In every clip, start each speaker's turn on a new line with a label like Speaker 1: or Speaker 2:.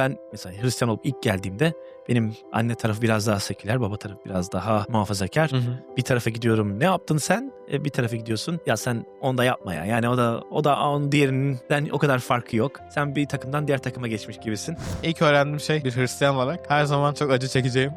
Speaker 1: Ben mesela Hristiyan olup ilk geldiğimde benim anne tarafı biraz daha seküler, baba tarafı biraz daha muhafazakar.
Speaker 2: Hı hı.
Speaker 1: Bir tarafa gidiyorum, ne yaptın sen? Bir tarafa gidiyorsun, ya sen onda yapma ya. Yani o da onun diğerinden o kadar farkı yok. Sen bir takımdan diğer takıma geçmiş gibisin.
Speaker 2: İlk öğrendiğim şey bir Hristiyan olarak her zaman çok acı çekeceğim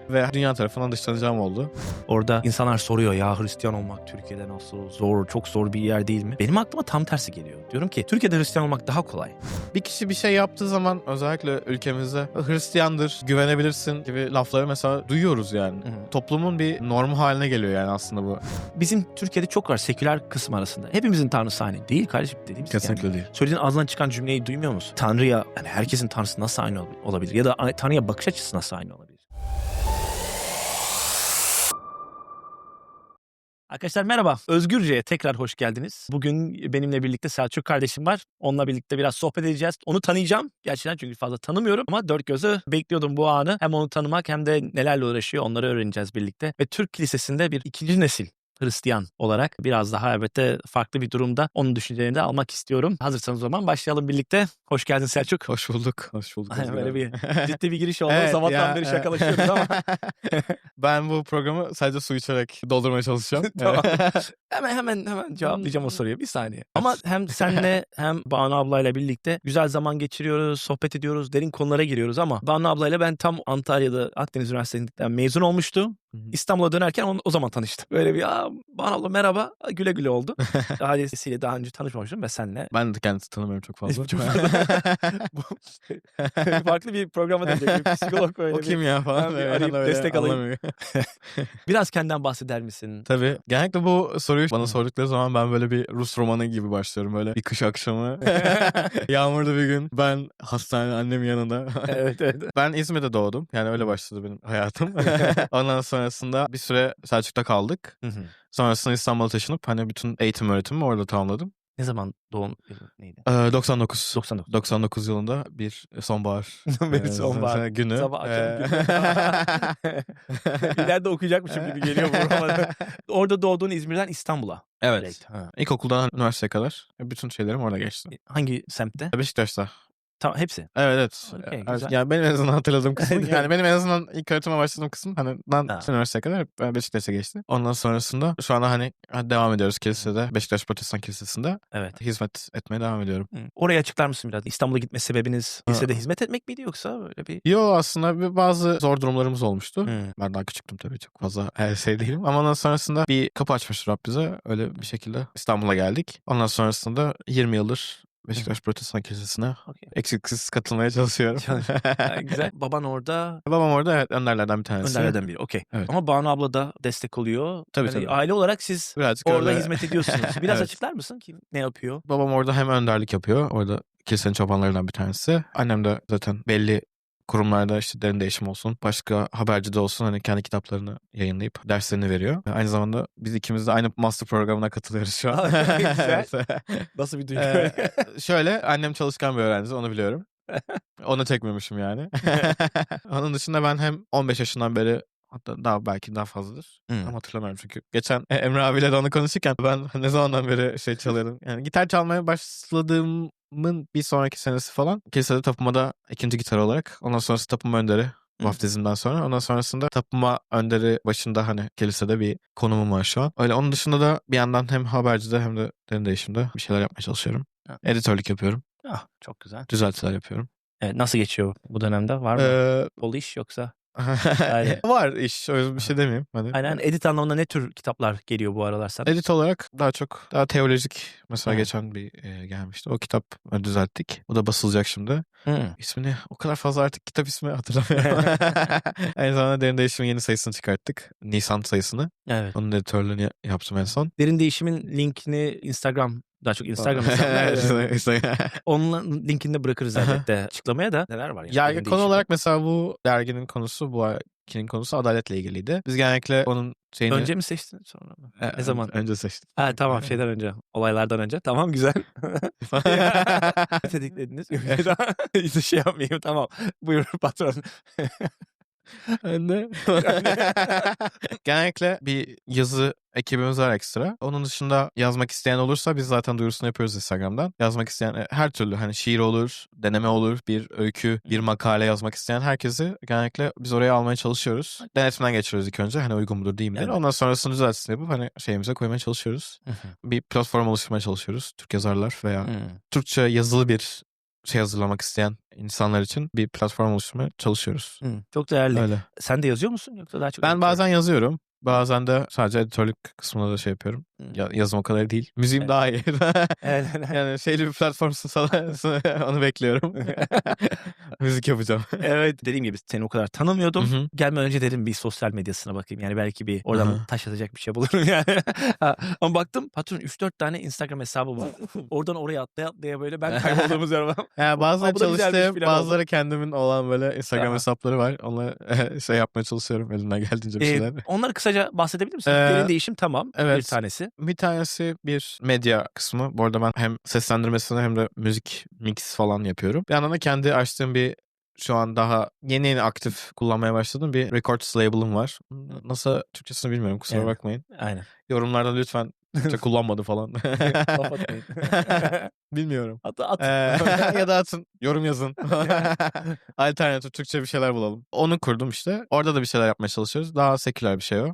Speaker 2: ve dünya tarafından dışlanacağım oldu.
Speaker 1: Orada insanlar soruyor, ya Hristiyan olmak Türkiye'de nasıl zor, çok zor bir yer değil mi? Benim aklıma tam tersi geliyor. Diyorum ki Türkiye'de Hristiyan olmak daha kolay.
Speaker 2: Bir kişi bir şey yaptığı zaman özellikle ülkemizde Hristiyandır, güvenebilirsin gibi lafları mesela duyuyoruz yani. Toplumun bir normu haline geliyor yani aslında bu.
Speaker 1: Bizim Türkiye'de çok var seküler kısım arasında. Hepimizin tanrısı aynı değil kardeşim, dediğimiz
Speaker 2: Kesinlikle
Speaker 1: yani.
Speaker 2: değil.
Speaker 1: Söylediğin ağzından çıkan cümleyi duymuyor musun? Tanrı'ya, yani herkesin tanrısı nasıl aynı olabilir? Ya da Tanrı'ya bakış açısı nasıl aynı olabilir? Arkadaşlar merhaba. Özgürce'ye tekrar hoş geldiniz. Bugün benimle birlikte Selçuk kardeşim var. Onunla birlikte biraz sohbet edeceğiz. Onu tanıyacağım. Gerçekten çünkü fazla tanımıyorum ama dört gözle bekliyordum bu anı. Hem onu tanımak hem de nelerle uğraşıyor onları öğreneceğiz birlikte. Ve Türk Kilisesi'nde bir ikinci nesil Hristiyan olarak biraz daha elbette farklı bir durumda onun düşüncelerini de almak istiyorum. Hazırsanız o zaman başlayalım birlikte. Hoş geldin Selçuk.
Speaker 2: Hoş bulduk. Hoş bulduk.
Speaker 1: Böyle bir ciddi bir giriş oldu.
Speaker 2: Evet,
Speaker 1: Sabahtan
Speaker 2: ya,
Speaker 1: beri şakalaşıyoruz ama.
Speaker 2: Ben bu programı sadece su içerek doldurmaya çalışacağım.
Speaker 1: Tamam. Hemen cevaplayacağım o soruyu. Bir saniye. Ama hem senle hem Banu ablayla birlikte güzel zaman geçiriyoruz, sohbet ediyoruz, derin konulara giriyoruz ama Banu ablayla ben tam Antalya'da Akdeniz Üniversitesi'nden mezun olmuştum. İstanbul'a dönerken o zaman tanıştık. Böyle bir Banu abla merhaba, güle güle oldu. Ailesiyle daha önce tanışmamıştım ve senle.
Speaker 2: Ben de kendisi tanımıyorum çok fazla.
Speaker 1: Çok fazla. Farklı bir programa dönecek. Bir psikolog böyle.
Speaker 2: O kim ya falan.
Speaker 1: Bir arayıp
Speaker 2: öyle
Speaker 1: destek alayım.
Speaker 2: anlamıyor.
Speaker 1: Biraz kendinden bahseder misin?
Speaker 2: Tabii. Genellikle bu soruyu bana sordukları zaman ben böyle bir Rus romanı gibi başlıyorum. Böyle bir kış akşamı. Yağmurlu bir gün. Ben hastane annemin yanında.
Speaker 1: Evet.
Speaker 2: Ben İzmir'de doğdum. Yani öyle başladı benim hayatım. Ondan sonrasında bir süre Selçuk'ta kaldık. Sonrasında İstanbul'a taşınıp hani bütün eğitim öğretimimi orada tamamladım.
Speaker 1: Ne zaman doğum neydi?
Speaker 2: 99.
Speaker 1: 99.
Speaker 2: 99 yılında bir sonbahar.
Speaker 1: Bir sonbahar
Speaker 2: günü.
Speaker 1: Sabah akşam günü. İleride okuyacakmışım gibi geliyor bu romanı. Orada doğduğun İzmir'den İstanbul'a.
Speaker 2: Evet.
Speaker 1: Direkt. Ha.
Speaker 2: İlkokuldan üniversiteye kadar bütün şeylerim orada geçti.
Speaker 1: Hangi semtte?
Speaker 2: Beşiktaş'ta.
Speaker 1: Tamam, hepsi.
Speaker 2: Evet.
Speaker 1: Okay,
Speaker 2: Evet.
Speaker 1: güzel.
Speaker 2: Yani benim en azından hatırladığım kısmı. Yani benim en azından ilk öğretime başladığım kısım hani üniversiteye kadar hep Beşiktaş'a geçti. Ondan sonrasında şu anda hani devam ediyoruz kilisede. Beşiktaş Protestan Kilisesi'nde.
Speaker 1: Evet.
Speaker 2: Hizmet etmeye devam ediyorum.
Speaker 1: Oraya açıklar mısın biraz? İstanbul'a gitme sebebiniz lisede hizmet etmek miydi yoksa böyle bir...
Speaker 2: Yo, aslında bazı zor durumlarımız olmuştu. Ben daha küçüktüm tabii, çok fazla her şey değilim. Ama ondan sonrasında bir kapı açmıştı Rab bize. Öyle bir şekilde İstanbul'a geldik. Ondan sonrasında 20 yıldır Beşiktaş Protestan Kilisesi'ne eksiksiz katılmaya çalışıyorum.
Speaker 1: Güzel. Baban orada.
Speaker 2: Babam orada, evet, önderlerden bir tanesi.
Speaker 1: Önderlerden biri. Okey.
Speaker 2: Evet.
Speaker 1: Ama Banu abla da destek oluyor.
Speaker 2: Tabii,
Speaker 1: Yani
Speaker 2: tabii.
Speaker 1: aile olarak siz
Speaker 2: Birazcık
Speaker 1: orada
Speaker 2: öyle.
Speaker 1: hizmet ediyorsunuz. Biraz
Speaker 2: Evet.
Speaker 1: açıklar mısın ki ne yapıyor?
Speaker 2: Babam orada hem önderlik yapıyor. Orada kilisenin çobanlarından bir tanesi. Annem de zaten belli kurumlarda işte derin değişim olsun, başka haberci de olsun hani kendi kitaplarını yayınlayıp derslerini veriyor. Aynı zamanda biz ikimiz de aynı master programına katılıyoruz şu an.
Speaker 1: Güzel. Nasıl bir duygu?
Speaker 2: Şöyle, annem çalışkan bir öğrenci, onu biliyorum. Onu çekmemişim yani. Onun dışında ben hem 15 yaşından beri, hatta belki daha fazladır. Ama hatırlamıyorum çünkü. Geçen Emre abiyle de onu konuşurken ben ne zamandan beri şey çalıyordum. Yani gitar çalmaya başladığımın bir sonraki senesi falan. Kilisede tapınmada ikinci gitar olarak. Ondan sonrası tapınma önderi. Vaftizmden sonra. Ondan sonrasında tapınma önderi başında hani kilisede bir konumum var şu an. Öyle, onun dışında da bir yandan hem habercide hem de derin değişimde bir şeyler yapmaya çalışıyorum. Editörlük yapıyorum.
Speaker 1: Çok güzel.
Speaker 2: Düzeltiler yapıyorum.
Speaker 1: Evet, nasıl geçiyor bu dönemde? Var mı bol iş yoksa?
Speaker 2: Var iş, öyle bir şey demeyeyim. Hani.
Speaker 1: Aynen. Edit anlamında ne tür kitaplar geliyor bu aralar sana?
Speaker 2: Edit olarak daha teolojik mesela geçen bir gelmişti. O kitap düzelttik. O da basılacak şimdi. İsmini o kadar fazla artık kitap ismi hatırlamıyorum. Aynı zamanda Derin Değişim'in yeni sayısını çıkarttık. Nisan sayısını.
Speaker 1: Evet.
Speaker 2: Onun editörlüğünü yaptım en son.
Speaker 1: Derin Değişim'in linkini daha çok Instagram hesabına. Onun linkini de bırakırız elbette açıklamaya da. Neler var yani?
Speaker 2: Ya konu olarak mesela bu derginin konusu, bu aykin konusu adaletle ilgiliydi. Biz genellikle onun şeyini...
Speaker 1: Önce mi seçtin sonra mı? Ne zaman?
Speaker 2: Önce seçtim.
Speaker 1: Tamam, şeyden önce. Olaylardan önce. Tamam, güzel. Tetiklediniz. Hiç şey yapmayayım, tamam. Buyur patron.
Speaker 2: Ben de genellikle bir yazı ekibimiz var ekstra. Onun dışında yazmak isteyen olursa biz zaten duyurusunu yapıyoruz Instagram'dan. Yazmak isteyen her türlü hani şiir olur, deneme olur, bir öykü, bir makale yazmak isteyen herkesi genellikle biz oraya almaya çalışıyoruz. Denetimden geçiriyoruz ilk önce. Hani uygun mudur değil midir?
Speaker 1: Evet.
Speaker 2: Ondan sonrasını düzeltsin yapıp hani şeyimize koymaya çalışıyoruz. Bir platform oluşturmaya çalışıyoruz. Türk yazarlar veya Türkçe yazılı bir şey hazırlamak isteyen insanlar için bir platform oluşturmaya çalışıyoruz.
Speaker 1: Çok değerli.
Speaker 2: Öyle.
Speaker 1: Sen de yazıyor musun yoksa daha çok
Speaker 2: Ben
Speaker 1: editör?
Speaker 2: bazen yazıyorum. Bazen de sadece editörlük kısmında da şey yapıyorum. Yazım o kadar değil. Müziğim
Speaker 1: Evet.
Speaker 2: daha iyi.
Speaker 1: Evet.
Speaker 2: Yani şeyli bir platform onu bekliyorum. Müzik yapacağım.
Speaker 1: Evet, dediğim gibi seni o kadar tanımıyordum.
Speaker 2: Hı hı.
Speaker 1: Gelmeden önce dedim bir sosyal medyasına bakayım. Yani belki bir
Speaker 2: Hı
Speaker 1: oradan
Speaker 2: hı.
Speaker 1: taş atacak bir şey bulurum yani. Ama baktım patron 3-4 tane Instagram hesabı var. Oradan oraya atlaya böyle ben kaybolduğumuz yer var.
Speaker 2: Yani bazıları
Speaker 1: Bu da güzelmiş
Speaker 2: çalıştığım,
Speaker 1: falan oldu.
Speaker 2: bazıları kendimin olan böyle Instagram
Speaker 1: Aha.
Speaker 2: hesapları var. Onları şey yapmaya çalışıyorum elimden geldiğince bir şeyler.
Speaker 1: Onları kısaca bahsedebilir misin?
Speaker 2: Ee,
Speaker 1: Derin değişim tamam. Bir
Speaker 2: Evet.
Speaker 1: tanesi.
Speaker 2: Bir tanesi bir medya kısmı. Bu arada ben hem seslendirmesini hem de müzik mix falan yapıyorum. Bir yandan da kendi açtığım bir şu an daha yeni aktif kullanmaya başladığım bir records label'ım var. Nasıl Türkçesini bilmiyorum, kusura
Speaker 1: Evet.
Speaker 2: bakmayın.
Speaker 1: Aynen.
Speaker 2: Yorumlarda lütfen Türkçe kullanmadı falan.
Speaker 1: Laf atmayın.
Speaker 2: Bilmiyorum.
Speaker 1: At.
Speaker 2: Ya da atın. Yorum yazın. Alternatif Türkçe bir şeyler bulalım. Onu kurdum işte. Orada da bir şeyler yapmaya çalışıyoruz. Daha seküler bir şey o.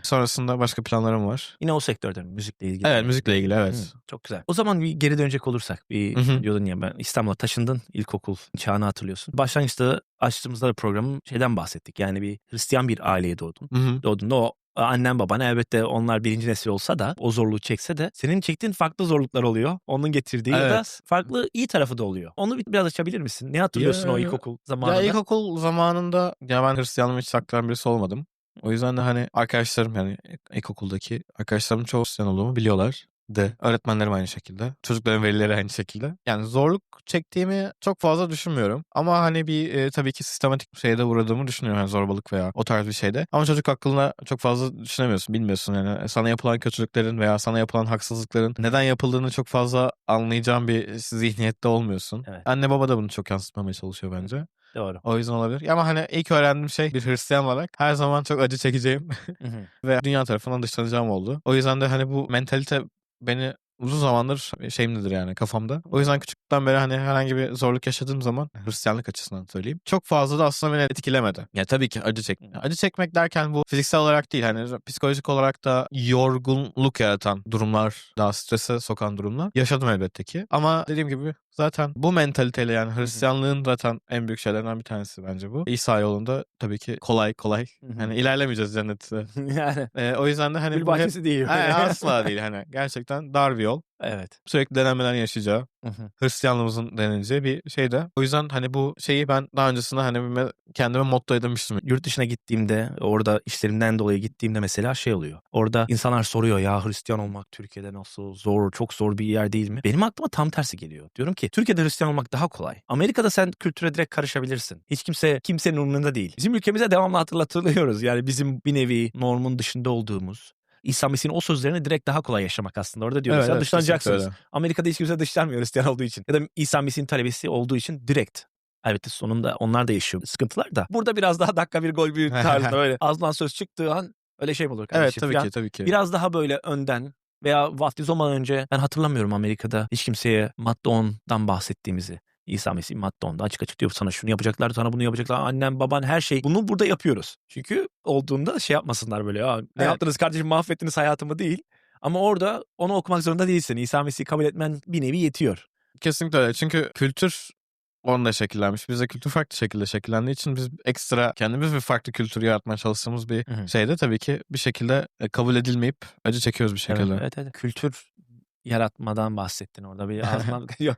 Speaker 2: Sonrasında başka planlarım var.
Speaker 1: Yine o sektörde mi? Müzikle ilgili.
Speaker 2: Evet, müzikle ilgili, evet.
Speaker 1: Çok güzel. O zaman bir geri dönecek olursak.
Speaker 2: Hı hı.
Speaker 1: Diyordun ya ben İstanbul'a taşındın. İlkokul çağını hatırlıyorsun. Başlangıçta açtığımızda da programın şeyden bahsettik. Yani bir Hristiyan bir aileye doğdun.
Speaker 2: Hı hı.
Speaker 1: Doğduğunda o annen baban elbette onlar birinci nesil olsa da o zorluğu çekse de senin çektiğin farklı zorluklar oluyor. Onun getirdiği ya da
Speaker 2: Evet.
Speaker 1: farklı iyi tarafı da oluyor. Onu biraz açabilir misin? Ne hatırlıyorsun o ilkokul
Speaker 2: Ya
Speaker 1: zamanında?
Speaker 2: ilkokul zamanında ya ben Hristiyanlığımı hiç saklayan birisi olmadım. O yüzden de hani arkadaşlarım yani ilkokuldaki arkadaşlarımın çoğu Hristiyan olduğumu biliyorlar. Öğretmenlerim aynı şekilde. Çocukların velileri aynı şekilde. Yani zorluk çektiğimi çok fazla düşünmüyorum. Ama hani bir tabii ki sistematik bir şeyde uğradığımı düşünüyorum. Yani zorbalık veya o tarz bir şeyde. Ama çocuk aklına çok fazla düşünemiyorsun. Bilmiyorsun yani. Sana yapılan kötülüklerin veya sana yapılan haksızlıkların neden yapıldığını çok fazla anlayacağın bir zihniyette olmuyorsun.
Speaker 1: Evet.
Speaker 2: Anne baba da bunu çok yansıtmamaya çalışıyor bence.
Speaker 1: Doğru.
Speaker 2: O yüzden olabilir. Ama hani ilk öğrendiğim şey bir Hristiyan olarak her zaman çok acı çekeceğim ve dünya tarafından dışlanacağım oldu. O yüzden de hani bu mentalite beni uzun zamandır şeyimdedir yani kafamda. O yüzden küçükten beri hani herhangi bir zorluk yaşadığım zaman Hristiyanlık açısından söyleyeyim. Çok fazla da aslında beni etkilemedi. Yani tabii ki acı çekmek derken bu fiziksel olarak değil. Hani psikolojik olarak da yorgunluk yaratan durumlar, daha strese sokan durumlar yaşadım elbette ki. Ama dediğim gibi zaten bu mentaliteyle yani Hristiyanlığın zaten en büyük şeylerinden bir tanesi bence bu. İsa yolunda tabii ki kolay hani ilerlemeyeceğiz cennette.
Speaker 1: Yani.
Speaker 2: O yüzden de hani
Speaker 1: Gül
Speaker 2: bu hep
Speaker 1: bahçesi değil.
Speaker 2: asla değil hani gerçekten dar bir yol.
Speaker 1: Evet.
Speaker 2: Sürekli denemeler yaşayacağı, Hristiyanlığımızın deneneceği bir şey de. O yüzden hani bu şeyi ben daha öncesinde hani kendime motto edinmiştim.
Speaker 1: Yurt dışına gittiğimde orada işlerimden dolayı gittiğimde mesela şey oluyor. Orada insanlar soruyor ya Hristiyan olmak Türkiye'de nasıl zor, çok zor bir yer değil mi? Benim aklıma tam tersi geliyor. Diyorum ki Türkiye'de Hristiyan olmak daha kolay. Amerika'da sen kültüre direkt karışabilirsin. Hiç kimsenin umurunda değil. Bizim ülkemize devamlı hatırlatılıyoruz. Yani bizim bir nevi normun dışında olduğumuz. İsa Mesih'in o sözlerini direkt daha kolay yaşamak aslında. Orada diyoruz
Speaker 2: Evet,
Speaker 1: ya
Speaker 2: evet,
Speaker 1: dışlanacaksınız.
Speaker 2: kesinlikle öyle.
Speaker 1: Amerika'da hiç kimse dışlanmıyor Hristiyan olduğu için. Ya da İsa Mesih'in talebesi olduğu için direkt. Elbette sonunda onlar da yaşıyor sıkıntılar da. Burada biraz daha dakika bir gol bir tarzında böyle ağzından söz çıktığı an öyle şey mi olur
Speaker 2: Evet,
Speaker 1: kardeşim
Speaker 2: tabii
Speaker 1: falan.
Speaker 2: ki, tabii ki.
Speaker 1: Biraz daha böyle önden veya vaftiz olmadan önce ben hatırlamıyorum Amerika'da hiç kimseye madde 10'dan bahsettiğimizi. İsa Mesih madde 10'da açık açık diyor sana şunu yapacaklar, sana bunu yapacaklar. Annem, baban her şey. Bunu burada yapıyoruz. Çünkü olduğunda şey yapmasınlar böyle ya. Ne
Speaker 2: Evet.
Speaker 1: yaptınız kardeşim mahvettiniz hayatımı değil. Ama orada onu okumak zorunda değilsin. İsa Mesih'i kabul etmen bir nevi yetiyor.
Speaker 2: Kesinlikle öyle. Çünkü kültür onunla şekillenmiş. Bizde kültür farklı şekilde şekillendiği için biz ekstra kendimiz bir farklı kültür yaratmaya çalıştığımız bir şeyde tabii ki bir şekilde kabul edilmeyip acı çekiyoruz bir şekilde.
Speaker 1: Evet. Kültür yaratmadan bahsettin orada bir ağzından yok.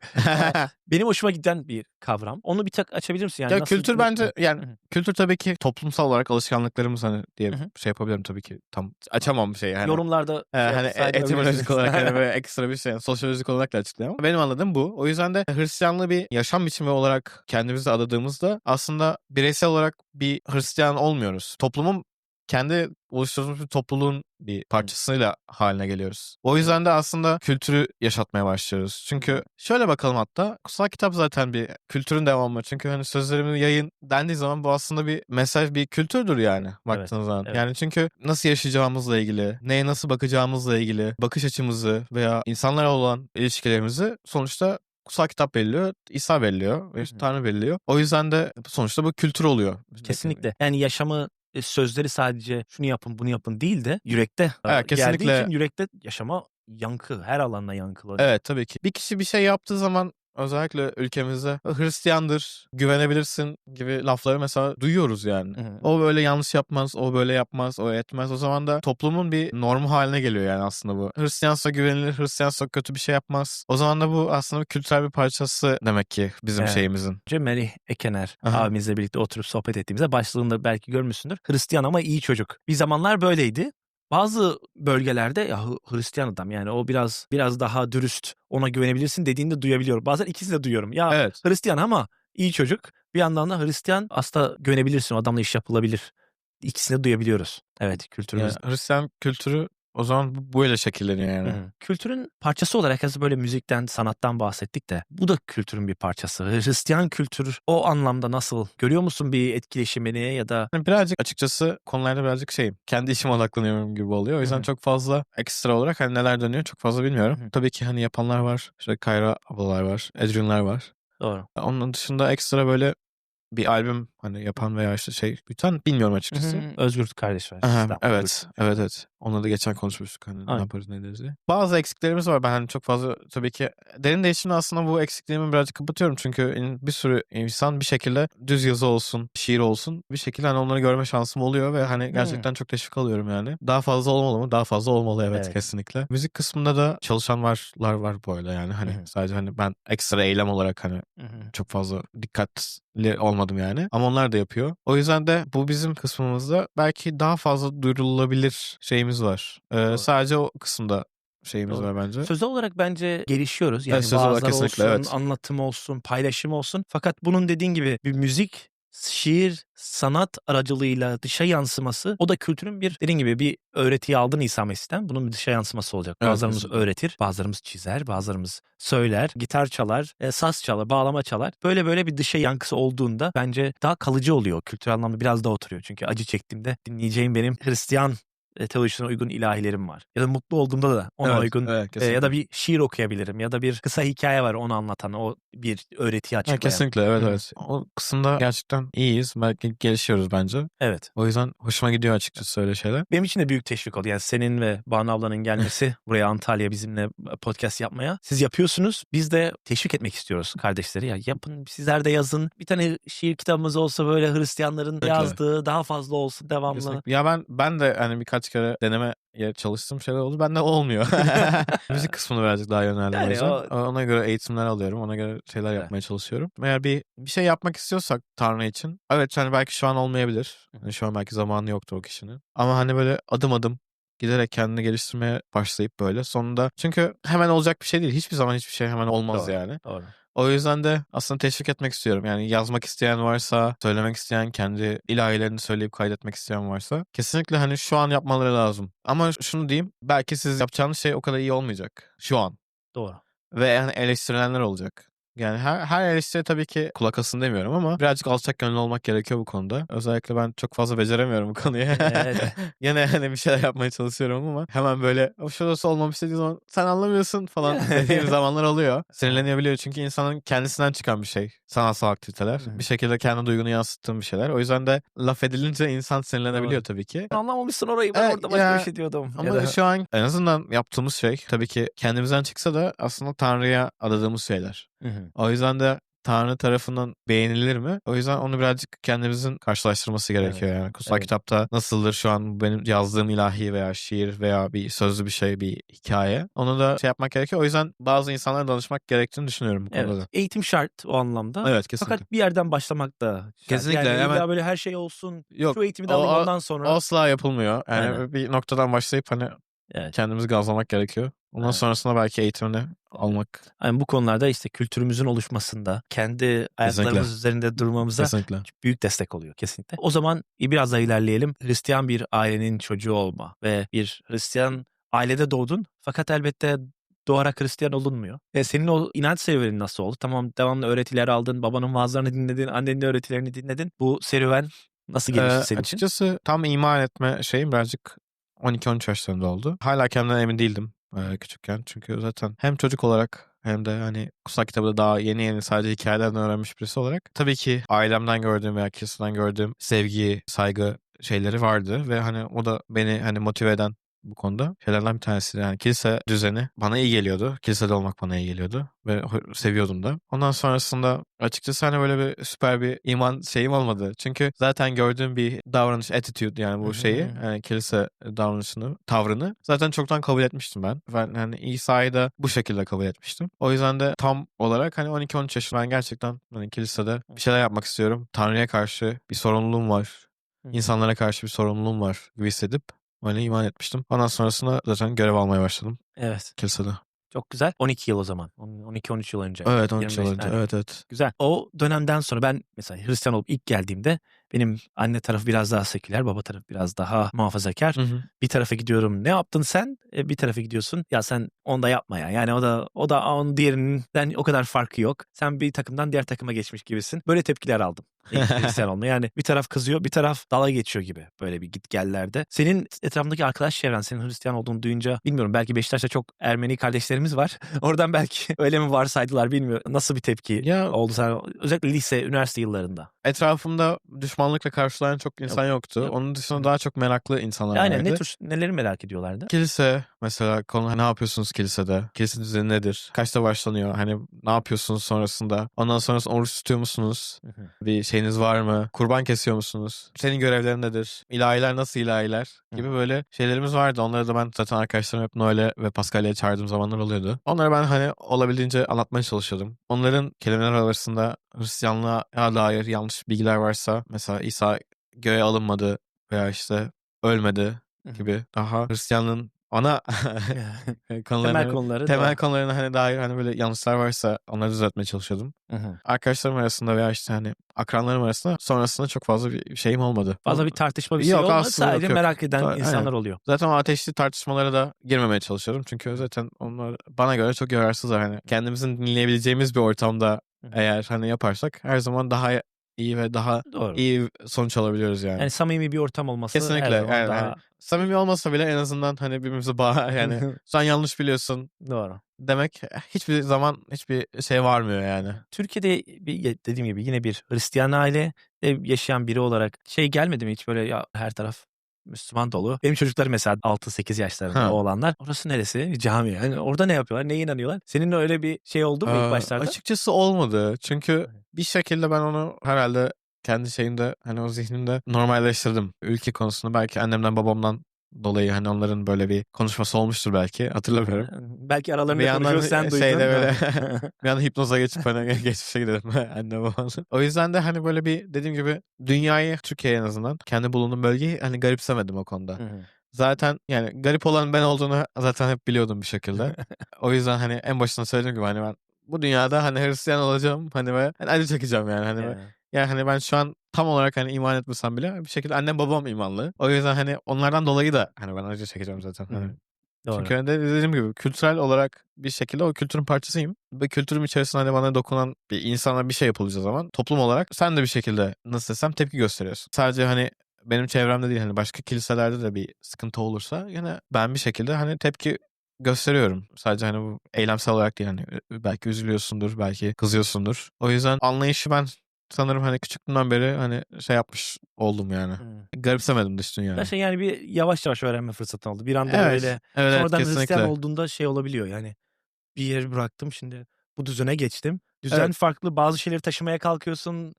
Speaker 1: Benim hoşuma giden bir kavram. Onu bir tek açabilir misin? Yani
Speaker 2: Ya
Speaker 1: nasıl
Speaker 2: kültür bence yani kültür tabii ki toplumsal olarak alışkanlıklarımız hani diye şey yapabilirim tabii ki tam açamam bir şey yani.
Speaker 1: Yorumlarda
Speaker 2: Hani etimolojik olarak hani böyle ekstra bir şey sosyolojik olarak da açıklayamam. Benim anladığım bu. O yüzden de Hristiyanlığı bir yaşam biçimi olarak kendimize adadığımızda aslında bireysel olarak bir Hristiyan olmuyoruz. Toplumun kendi oluşturduğumuz bir topluluğun bir parçasıyla haline geliyoruz. O yüzden de aslında kültürü yaşatmaya başlıyoruz. Çünkü şöyle bakalım hatta kutsal kitap zaten bir kültürün devamı. Çünkü hani sözlerimi yayın dendiği zaman bu aslında bir mesaj, bir kültürdür yani baktığınız zaman.
Speaker 1: evet.
Speaker 2: Yani çünkü nasıl yaşayacağımızla ilgili, neye nasıl bakacağımızla ilgili, bakış açımızı veya insanlara olan ilişkilerimizi sonuçta kutsal kitap belirliyor, İsa belirliyor, ve Tanrı belirliyor. O yüzden de sonuçta bu kültür oluyor.
Speaker 1: Kesinlikle. Yani yaşamı sözleri sadece şunu yapın bunu yapın değil de yürekte
Speaker 2: Evet,
Speaker 1: geldiği
Speaker 2: kesinlikle.
Speaker 1: için yürekte yaşama yankı, her alanda yankılanıyor.
Speaker 2: Evet, tabii ki. Bir kişi bir şey yaptığı zaman özellikle ülkemizde Hristiyandır, güvenebilirsin gibi lafları mesela duyuyoruz yani. O böyle yanlış yapmaz, o böyle yapmaz, o etmez. O zaman da toplumun bir normu haline geliyor yani aslında bu. Hristiyansa güvenilir, Hristiyansa kötü bir şey yapmaz. O zaman da bu aslında bir kültürel bir parçası demek ki bizim
Speaker 1: Evet.
Speaker 2: şeyimizin.
Speaker 1: Önce Mary Ekener
Speaker 2: Aha.
Speaker 1: abimizle birlikte oturup sohbet ettiğimizde başlığında belki görmüşsündür. Hristiyan ama iyi çocuk. Bir zamanlar böyleydi. Bazı bölgelerde ya Hristiyan adam yani o biraz daha dürüst, ona güvenebilirsin dediğini de duyabiliyorum. Bazen ikisini de duyuyorum. Ya
Speaker 2: Evet.
Speaker 1: Hristiyan ama iyi çocuk. Bir yandan da Hristiyan aslında güvenebilirsin, o adamla iş yapılabilir. İkisini de duyabiliyoruz. Evet,
Speaker 2: Yani
Speaker 1: kültürümüz.
Speaker 2: Hristiyan kültürü o zaman böyle şekilleniyor yani.
Speaker 1: Kültürün parçası olarak az böyle müzikten, sanattan bahsettik de bu da kültürün bir parçası. Hristiyan kültür o anlamda nasıl? Görüyor musun bir etkileşimini ya da?
Speaker 2: Yani birazcık açıkçası konularda birazcık şeyim. Kendi işime odaklanıyorum gibi oluyor. O yüzden çok fazla ekstra olarak hani neler dönüyor çok fazla bilmiyorum. Tabii ki hani yapanlar var. İşte Kayra ablalar var. Adrian'lar var.
Speaker 1: Doğru.
Speaker 2: Onun dışında ekstra böyle bir albüm hani yapan veya işte şey büyüten bilmiyorum açıkçası.
Speaker 1: Özgür kardeş var.
Speaker 2: Aha,
Speaker 1: İstanbul'da.
Speaker 2: evet. Onunla da geçen konuşmuştuk hani ne
Speaker 1: Aynen.
Speaker 2: yaparız ne ederiz diye. Bazı eksiklerimiz var. Ben hani çok fazla tabii ki derin değişimle aslında bu eksikliğimi birazcık kapatıyorum. Çünkü bir sürü insan bir şekilde düz yazı olsun, şiir olsun bir şekilde hani onları görme şansım oluyor ve hani gerçekten çok teşvik alıyorum yani. Daha fazla olmalı mı? Daha fazla olmalı evet. Kesinlikle. Müzik kısmında da çalışan var bu arada yani hani sadece hani ben ekstra eylem olarak hani çok fazla dikkatli olmadım yani. Ama onlar da yapıyor. O yüzden de bu bizim kısmımızda belki daha fazla duyurulabilir şeyimiz var. Sadece o kısımda şeyimiz
Speaker 1: Doğru.
Speaker 2: var bence.
Speaker 1: Sözel olarak bence gelişiyoruz. Yani
Speaker 2: sözel olarak
Speaker 1: vaazlar
Speaker 2: kesinlikle,
Speaker 1: olsun,
Speaker 2: evet.
Speaker 1: anlatım olsun, paylaşım olsun. Fakat bunun dediğin gibi bir müzik, şiir, sanat aracılığıyla dışa yansıması o da kültürün bir dediğin gibi bir öğretiyi aldın İsa Mesih'ten. Bunun bir dışa yansıması olacak.
Speaker 2: Evet,
Speaker 1: Bazılarımız
Speaker 2: kesinlikle.
Speaker 1: öğretir, bazılarımız çizer, bazılarımız söyler, gitar çalar, saz çalar, bağlama çalar. Böyle bir dışa yankısı olduğunda bence daha kalıcı oluyor. Kültürel anlamda biraz daha oturuyor. Çünkü acı çektiğimde dinleyeceğim benim Hristiyan teolojisine uygun ilahilerim var. Ya da mutlu olduğumda da ona uygun ya da
Speaker 2: kesinlikle.
Speaker 1: bir şiir okuyabilirim ya da bir kısa hikaye var onu anlatan, o bir öğretiyi açıklayan.
Speaker 2: Kesinlikle evet. O kısımda gerçekten iyiyiz. Belki gelişiyoruz bence.
Speaker 1: Evet.
Speaker 2: O yüzden hoşuma gidiyor açıkçası öyle şeyler.
Speaker 1: Benim için de büyük teşvik oldu. Yani senin ve Banu ablanın gelmesi buraya Antalya bizimle podcast yapmaya. Siz yapıyorsunuz. Biz de teşvik etmek istiyoruz kardeşleri. Ya yapın, sizler de yazın. Bir tane şiir kitabımız olsa böyle Hristiyanların yazdığı daha fazla olsun devamlı.
Speaker 2: Kesinlikle. Ya ben de hani birkaç kere deneme çalıştığım şeyler oldu. Bende olmuyor. Müzik kısmını birazcık daha yöneldim o yüzden. Ona göre eğitimler alıyorum. Ona göre şeyler yapmaya çalışıyorum. Eğer bir şey yapmak istiyorsak Tanrı için. Evet hani belki şu an olmayabilir. Hani şu an belki zamanı yoktur o kişinin. Ama hani böyle adım adım giderek kendini geliştirmeye başlayıp böyle sonunda. Çünkü hemen olacak bir şey değil. Hiçbir zaman hiçbir şey hemen olmaz yani.
Speaker 1: Doğru.
Speaker 2: O yüzden de aslında teşvik etmek istiyorum. Yani yazmak isteyen varsa, söylemek isteyen, kendi ilahilerini söyleyip kaydetmek isteyen varsa kesinlikle hani şu an yapmaları lazım. Ama şunu diyeyim, belki siz yapacağınız şey o kadar iyi olmayacak şu an.
Speaker 1: Doğru.
Speaker 2: Ve yani eleştirilenler olacak. Yani her eleştiri tabii ki kulak asın demiyorum ama birazcık alçak gönüllü olmak gerekiyor bu konuda. Özellikle ben çok fazla beceremiyorum bu konuyu.
Speaker 1: Evet.
Speaker 2: Yine hani bir şeyler yapmaya çalışıyorum ama hemen böyle o şurası olmamış dediği zaman sen anlamıyorsun falan dediğim zamanlar oluyor. Sinirlenebiliyor çünkü insanın kendisinden çıkan bir şey. Sanatsal aktiviteler. Bir şekilde kendi duygunu yansıttığın bir şeyler. O yüzden de laf edilince insan sinirlenebiliyor tabii ki.
Speaker 1: Anlamamışsın orayı, ben orada başka bir şey diyordum.
Speaker 2: Ama şu an en azından yaptığımız şey tabii ki kendimizden çıksa da aslında Tanrı'ya adadığımız şeyler. O yüzden de Tanrı tarafından beğenilir mi? O yüzden onu birazcık kendimizin karşılaştırması gerekiyor yani. Kutsal kitapta nasıldır şu an benim yazdığım ilahi veya şiir veya bir sözlü bir şey, bir hikaye. Onu da yapmak gerekiyor. O yüzden bazı insanlara danışmak gerektiğini düşünüyorum bu konuda da.
Speaker 1: Eğitim şart o anlamda.
Speaker 2: Evet, kesinlikle.
Speaker 1: Fakat bir yerden başlamak da şart.
Speaker 2: Kesinlikle,
Speaker 1: Yani
Speaker 2: hemen
Speaker 1: illa böyle her şey olsun.
Speaker 2: Yok,
Speaker 1: Şu eğitimi de alayım ondan sonra.
Speaker 2: asla yapılmıyor. Yani bir noktadan başlayıp hani
Speaker 1: Evet.
Speaker 2: Kendimizi gazlamak gerekiyor. Ondan
Speaker 1: Evet.
Speaker 2: sonrasında belki eğitimini almak.
Speaker 1: Yani bu konularda işte kültürümüzün oluşmasında, kendi
Speaker 2: Kesinlikle.
Speaker 1: ayaklarımız üzerinde durmamıza
Speaker 2: Kesinlikle.
Speaker 1: büyük destek oluyor kesinlikle. O zaman biraz daha ilerleyelim. Hristiyan bir ailenin çocuğu olma ve bir Hristiyan ailede doğdun fakat elbette doğarak Hristiyan olunmuyor. Senin o inanç serüvenin nasıl oldu? Tamam, devamlı öğretiler aldın, babanın vaazlarını dinledin, annenin öğretilerini dinledin. Bu serüven nasıl gelişti senin için?
Speaker 2: Açıkçası tam iman etme şeyim birazcık 12-13 yaşlarında oldu. Hala kendimden emin değildim küçükken. Çünkü zaten hem çocuk olarak hem de hani kutsal kitabı da daha yeni sadece hikayelerden öğrenmiş birisi olarak tabii ki ailemden gördüğüm veya kiliseden gördüğüm sevgi, saygı şeyleri vardı ve hani o da beni hani motive eden bu konuda şeylerden bir tanesi. Yani kilise düzeni bana iyi geliyordu. Kilisede olmak bana iyi geliyordu ve seviyordum da. Ondan sonrasında açıkçası hani böyle bir süper bir iman şeyim olmadı. Çünkü zaten gördüğüm bir davranış, attitude yani bu şeyi, yani kilise davranışını, tavrını zaten çoktan kabul etmiştim ben. Ben hani İsa'yı da bu şekilde kabul etmiştim. O yüzden de tam olarak hani 12-13 yaşında ben gerçekten hani kilisede bir şeyler yapmak istiyorum. Tanrı'ya karşı bir sorumluluğum var. İnsanlara karşı bir sorumluluğum var gibi hissedip öyle iman etmiştim. Ondan sonrasında zaten görev almaya başladım
Speaker 1: Evet.
Speaker 2: kilisede.
Speaker 1: Çok güzel. 12 yıl o zaman. 12-13 yıl önce.
Speaker 2: Evet 13 yıl
Speaker 1: 25
Speaker 2: önce.
Speaker 1: yani.
Speaker 2: Evet evet.
Speaker 1: Güzel. O dönemden sonra ben mesela Hristiyan olup ilk geldiğimde benim anne tarafı biraz daha seküler, baba tarafı biraz daha muhafazakar.
Speaker 2: Hı hı.
Speaker 1: Bir tarafa gidiyorum. Ne yaptın sen? Bir tarafa gidiyorsun. Ya sen onu da yapma ya. Yani o da onun diğerinden o kadar farkı yok. Sen bir takımdan diğer takıma geçmiş gibisin. Böyle tepkiler aldım. İlk Hristiyan olma. Yani bir taraf kızıyor, bir taraf dalga geçiyor gibi böyle bir gitgellerde. Senin etrafındaki arkadaş çevren senin Hristiyan olduğunu duyunca bilmiyorum belki Beşiktaş'ta çok Ermeni kardeşlerimiz var. Oradan belki öyle mi varsaydılar bilmiyorum. Nasıl bir tepki
Speaker 2: Ya
Speaker 1: oldu sana özellikle lise, üniversite yıllarında?
Speaker 2: etrafımda düşmanlıkla karşılayan çok
Speaker 1: Yok.
Speaker 2: insan yoktu.
Speaker 1: Yok.
Speaker 2: Onun dışında
Speaker 1: Hı.
Speaker 2: daha çok meraklı insanlar
Speaker 1: Aynen
Speaker 2: vardı.
Speaker 1: neleri merak ediyorlardı?
Speaker 2: Kilise mesela konu ne yapıyorsunuz kilisede? Kilise düzeni nedir? Kaçta başlanıyor? Hani ne yapıyorsunuz sonrasında? Ondan sonrasında oruç tutuyor musunuz?
Speaker 1: Hı hı.
Speaker 2: Bir şeyiniz var mı? Kurban kesiyor musunuz? Senin görevlerin nedir? İlahiler nasıl ilahiler? Gibi
Speaker 1: Hı.
Speaker 2: böyle şeylerimiz vardı. Onları da ben zaten arkadaşlarım hep Noel'e ve Paskalya'ya çağırdığım zamanlar oluyordu. Onları ben hani olabildiğince anlatmaya çalışıyordum. Onların kelimeler arasında Hristiyanlığa dair yanlış bilgiler varsa mesela İsa göğe alınmadı veya işte ölmedi
Speaker 1: Hı hı.
Speaker 2: gibi daha Hristiyanlığın ana konularına
Speaker 1: Temel
Speaker 2: hani,
Speaker 1: konuları
Speaker 2: temel
Speaker 1: da.
Speaker 2: konularına hani dair hani böyle yanlışlar varsa onları düzeltmeye çalışıyordum.
Speaker 1: Hı hı.
Speaker 2: Arkadaşlarım arasında veya işte hani akranlarım arasında sonrasında çok fazla bir şeyim olmadı.
Speaker 1: Fazla bir tartışma bir şey
Speaker 2: Yok
Speaker 1: olmadı.
Speaker 2: aslında
Speaker 1: Sadece
Speaker 2: yok yok.
Speaker 1: merak eden
Speaker 2: Aynen.
Speaker 1: insanlar oluyor.
Speaker 2: Zaten o ateşli tartışmalara da girmemeye çalışıyorum. Çünkü zaten onlar bana göre çok yararsızlar. Hani kendimizin dinleyebileceğimiz bir ortamda
Speaker 1: Hı hı.
Speaker 2: eğer hani yaparsak her zaman daha iyi ve daha
Speaker 1: Doğru.
Speaker 2: iyi sonuç alabiliyoruz yani.
Speaker 1: Yani samimi bir ortam olması her
Speaker 2: Kesinlikle.
Speaker 1: zaman
Speaker 2: Yani hani
Speaker 1: daha
Speaker 2: samimi olmasa bile en azından hani birbirimize yani sen yanlış biliyorsun
Speaker 1: doğru.
Speaker 2: demek hiçbir zaman hiçbir şey varmıyor yani.
Speaker 1: Türkiye'de dediğim gibi yine bir Hristiyan aile yaşayan biri olarak şey gelmedi mi hiç böyle ya her taraf Müslüman dolu. Benim çocuklar mesela 6-8 yaşlarında
Speaker 2: Ha.
Speaker 1: oğlanlar. Orası neresi? Cami. Yani orada ne yapıyorlar? Neye inanıyorlar? Senin öyle bir şey oldu mu ilk başlarda?
Speaker 2: Açıkçası olmadı. Çünkü bir şekilde ben onu herhalde kendi şeyimde hani o zihnimde normalleştirdim. Ülke konusunda belki annemden babamdan dolayı hani onların böyle bir konuşması olmuştur belki. Hatırlamıyorum.
Speaker 1: Belki
Speaker 2: Bir
Speaker 1: aralarında konuşuyor
Speaker 2: yandan
Speaker 1: sen
Speaker 2: şeyde
Speaker 1: duydun.
Speaker 2: böyle bir anda hipnoza geçip hani geçmişe gidelim anne babamla. O yüzden de hani böyle bir dediğim gibi dünyayı Türkiye en azından kendi bulunduğum bölgeyi hani garipsemedim o konuda.
Speaker 1: Hı hı.
Speaker 2: Zaten yani garip olan ben olduğunu zaten hep biliyordum bir şekilde. O yüzden hani en başında söylediğim gibi hani ben bu dünyada hani Hristiyan olacağım hani ve hani acı çekeceğim yani hani
Speaker 1: Yani.
Speaker 2: yani hani ben şu an tam olarak hani iman etmesem bile bir şekilde annem babam imanlı. O yüzden hani onlardan dolayı da hani ben acı çekeceğim zaten.
Speaker 1: Hı
Speaker 2: Hani
Speaker 1: hı. Doğru.
Speaker 2: çünkü hani dediğim gibi kültürel olarak bir şekilde o kültürün parçasıyım. Ve kültürüm içerisinde hani bana dokunan bir insana bir şey yapılacağı zaman toplum olarak sen de bir şekilde nasıl desem tepki gösteriyorsun. Sadece hani benim çevremde değil hani başka kiliselerde de bir sıkıntı olursa yine ben bir şekilde hani tepki gösteriyorum. Sadece hani bu eylemsel olarak değil hani belki üzülüyorsundur, belki kızıyorsundur. O yüzden anlayışı ben sanırım hani küçüklüğümden beri hani şey yapmış oldum yani.
Speaker 1: Hı.
Speaker 2: Garipsemedim dış dünyayı.
Speaker 1: Gerçekten yani bir yavaş yavaş öğrenme fırsatın oldu. Bir anda
Speaker 2: Evet,
Speaker 1: böyle
Speaker 2: evet, evet
Speaker 1: sonradan Hristiyan
Speaker 2: kesinlikle.
Speaker 1: olduğunda şey olabiliyor yani bir yeri bıraktım şimdi bu düzene geçtim. Düzen
Speaker 2: Evet.
Speaker 1: farklı bazı şeyleri taşımaya kalkıyorsun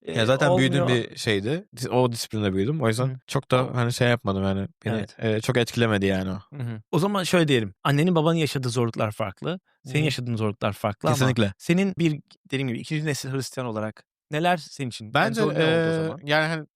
Speaker 2: Ya zaten büyüdüğüm
Speaker 1: olmuyor.
Speaker 2: bir şeydi. O disiplinle büyüdüm. O
Speaker 1: Hı
Speaker 2: yüzden
Speaker 1: hı.
Speaker 2: çok da hani şey yapmadım yani. Beni
Speaker 1: Evet.
Speaker 2: çok etkilemedi yani o.
Speaker 1: Hı hı. O zaman şöyle diyelim. Annenin babanın yaşadığı zorluklar farklı.
Speaker 2: Hı
Speaker 1: Senin
Speaker 2: hı.
Speaker 1: yaşadığın zorluklar farklı ama
Speaker 2: Kesinlikle.
Speaker 1: senin bir dediğim gibi ikinci nesil Hristiyan olarak neler senin için? En
Speaker 2: Bence
Speaker 1: zor ne oldu o zaman?
Speaker 2: yani hani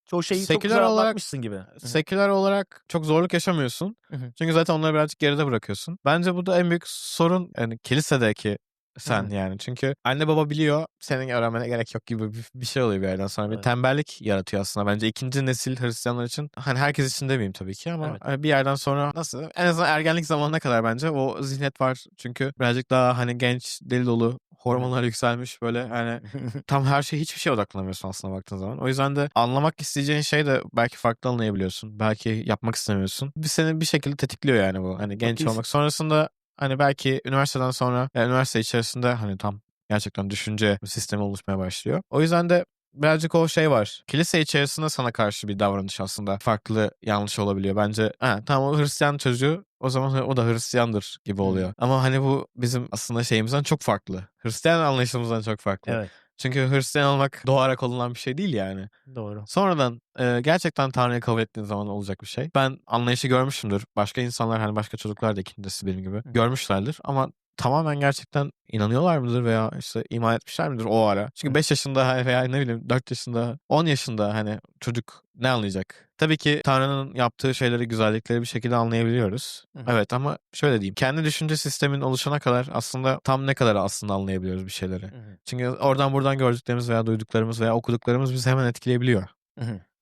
Speaker 1: Çoğu şeyi çok
Speaker 2: Seküler
Speaker 1: güzel
Speaker 2: olarak
Speaker 1: anlatmışsın gibi. Hı hı.
Speaker 2: seküler olarak çok zorluk yaşamıyorsun.
Speaker 1: Hı hı.
Speaker 2: Çünkü zaten onları birazcık geride bırakıyorsun. Bence bu da en büyük sorun yani kilisedeki
Speaker 1: Hı
Speaker 2: sen
Speaker 1: hı.
Speaker 2: yani. Çünkü anne baba biliyor senin öğrenmene gerek yok gibi bir şey oluyor bir yerden sonra. Bir
Speaker 1: Evet.
Speaker 2: tembellik yaratıyor aslında bence ikinci nesil Hristiyanlar için. Hani herkes için demeyeyim tabii ki ama
Speaker 1: Evet.
Speaker 2: hani bir yerden sonra nasıl en azından ergenlik zamanına kadar bence o zihniyet var. Çünkü birazcık daha hani genç, deli dolu, hormonlar yükselmiş böyle hani tam her şey hiçbir şeye odaklanamıyorsun aslında baktığın zaman. O yüzden de anlamak isteyeceğin şey de belki farklı anlayabiliyorsun. Belki yapmak istemiyorsun. Seni bir şekilde tetikliyor yani bu. Hani
Speaker 1: Çok
Speaker 2: genç
Speaker 1: iyisin.
Speaker 2: olmak. Sonrasında hani belki üniversiteden sonra yani üniversite içerisinde hani tam gerçekten düşünce sistemi oluşmaya başlıyor. O yüzden de birazcık o şey var. Kilise içerisinde sana karşı bir davranış aslında farklı, yanlış olabiliyor. Bence tamam o Hristiyan çocuğu o zaman o da Hristiyandır gibi oluyor. Ama hani bu bizim aslında şeyimizden çok farklı. Hristiyan anlayışımızdan çok farklı.
Speaker 1: Evet.
Speaker 2: Çünkü Hristiyan olmak doğarak olunan bir şey değil yani.
Speaker 1: Doğru.
Speaker 2: Sonradan gerçekten Tanrı'yı kabul ettiğin zaman olacak bir şey. Ben anlayışı görmüşümdür. Başka insanlar hani başka çocuklar da ikincisi benim gibi görmüşlerdir. Ama tamamen gerçekten inanıyorlar mıdır veya işte iman etmişler midir o ara? Çünkü 5 yaşında veya ne bileyim 4 yaşında, 10 yaşında hani çocuk ne anlayacak? Tabii ki Tanrı'nın yaptığı şeyleri, güzellikleri bir şekilde anlayabiliyoruz. Evet ama şöyle diyeyim. Kendi düşünce sistemin oluşana kadar aslında tam ne kadar aslında anlayabiliyoruz bir şeyleri. Çünkü oradan buradan gördüklerimiz veya duyduklarımız veya okuduklarımız bizi hemen etkileyebiliyor.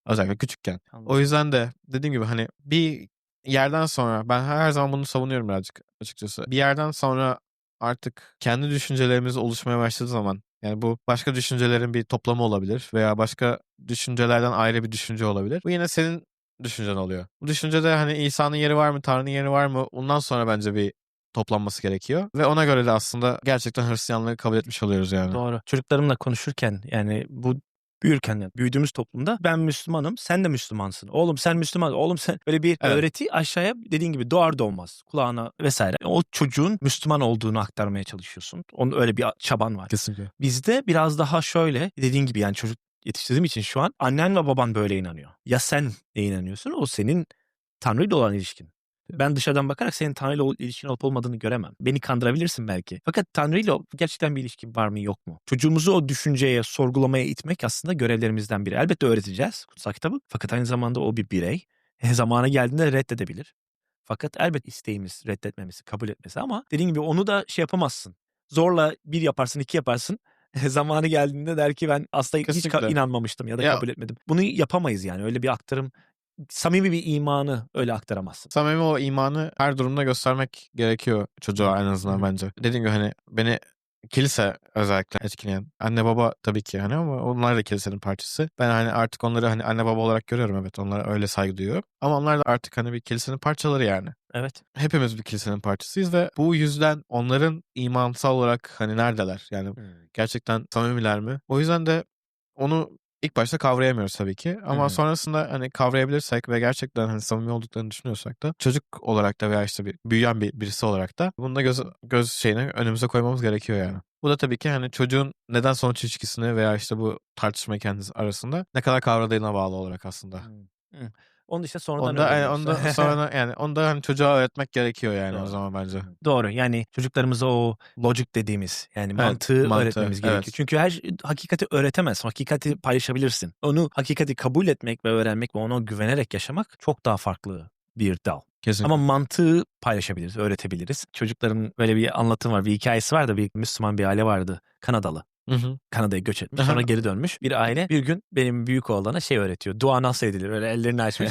Speaker 2: Özellikle küçükken. O
Speaker 1: Anladım.
Speaker 2: yüzden de dediğim gibi hani bir yerden sonra ben her zaman bunu savunuyorum birazcık açıkçası. Bir yerden sonra artık kendi düşüncelerimiz oluşmaya başladığı zaman yani bu başka düşüncelerin bir toplamı olabilir veya başka düşüncelerden ayrı bir düşünce olabilir. Bu yine senin düşüncen oluyor. Bu düşüncede hani İsa'nın yeri var mı, Tanrı'nın yeri var mı? Ondan sonra bence bir toplanması gerekiyor. Ve ona göre de aslında gerçekten Hristiyanlığı kabul etmiş oluyoruz yani.
Speaker 1: Doğru. Çocuklarımla konuşurken yani bu büyürken yani büyüdüğümüz toplumda ben Müslümanım, sen de Müslümansın. Oğlum sen Müslüman, oğlum sen böyle bir
Speaker 2: Evet.
Speaker 1: öğreti aşağıya dediğin gibi doğar doğmaz kulağına vesaire. O çocuğun Müslüman olduğunu aktarmaya çalışıyorsun. Onun öyle bir çaban var.
Speaker 2: Kesinlikle.
Speaker 1: Bizde biraz daha şöyle dediğin gibi yani çocuk yetiştirdiğim için şu an annen ve baban böyle inanıyor. Ya sen ne inanıyorsun? O senin Tanrı'yla olan ilişkin. Ben dışarıdan bakarak senin Tanrı'yla ilişkin olup olmadığını göremem. Beni kandırabilirsin belki. Fakat Tanrı'yla gerçekten bir ilişkin var mı yok mu? Çocuğumuzu o düşünceye, sorgulamaya itmek aslında görevlerimizden biri. Elbette öğreteceğiz kutsal kitabı. Fakat aynı zamanda o bir birey. Zamanı geldiğinde reddedebilir. Fakat elbet isteğimiz reddetmemesi, kabul etmesi ama dediğin gibi onu da şey yapamazsın. Zorla bir yaparsın, iki yaparsın. Zamanı geldiğinde der ki ben aslında hiç
Speaker 2: Kesinlikle.
Speaker 1: inanmamıştım ya da
Speaker 2: Ya
Speaker 1: kabul etmedim. Bunu yapamayız yani. Öyle bir aktarım, samimi bir imanı öyle aktaramazsın.
Speaker 2: samimi o imanı her durumda göstermek gerekiyor çocuğa en azından
Speaker 1: Hı.
Speaker 2: bence. Dediğim gibi hani beni kilise özellikle etkileyen. Anne baba tabii ki hani ama onlar da kilisenin parçası. Ben hani artık onları hani anne baba olarak görüyorum, evet. Onlara öyle saygı duyuyorum. Ama onlar da artık hani bir kilisenin parçaları yani.
Speaker 1: Evet.
Speaker 2: Hepimiz bir kilisenin parçasıyız ve bu yüzden onların imansal olarak hani neredeler? Yani gerçekten samimiler mi? O yüzden de onu ilk başta kavrayamıyoruz tabii ki. Ama sonrasında hani kavrayabilirsek ve gerçekten hani samimi olduklarını düşünüyorsak da çocuk olarak da veya işte bir büyüyen birisi olarak da bunu da göz şeyini önümüze koymamız gerekiyor yani. Bu da tabii ki hani çocuğun neden sonuç ilişkisini veya işte bu tartışmayı kendisi arasında ne kadar kavradığına bağlı olarak aslında.
Speaker 1: Onu işte sonradan
Speaker 2: Onu da
Speaker 1: öğreniyoruz.
Speaker 2: onu da sonra yani onu da hani çocuğa öğretmek gerekiyor yani o
Speaker 1: Doğru.
Speaker 2: zaman bence.
Speaker 1: Doğru. Yani çocuklarımıza o logic dediğimiz yani
Speaker 2: Evet,
Speaker 1: mantığı
Speaker 2: mantığı,
Speaker 1: öğretmemiz gerekiyor.
Speaker 2: evet.
Speaker 1: Çünkü her hakikati öğretemezsin. Hakikati paylaşabilirsin. Onu hakikati kabul etmek ve öğrenmek ve ona güvenerek yaşamak çok daha farklı bir dal.
Speaker 2: Kesinlikle.
Speaker 1: Ama mantığı paylaşabiliriz, öğretebiliriz. Çocukların böyle bir anlatım var, bir hikayesi var da bir Müslüman bir aile vardı. Kanadalı.
Speaker 2: Hı hı.
Speaker 1: Kanada'ya göç etmiş.
Speaker 2: Aha.
Speaker 1: Sonra geri dönmüş. Bir aile bir gün benim büyük oğlana şey öğretiyor. Dua nasıl edilir? Böyle ellerini açmış.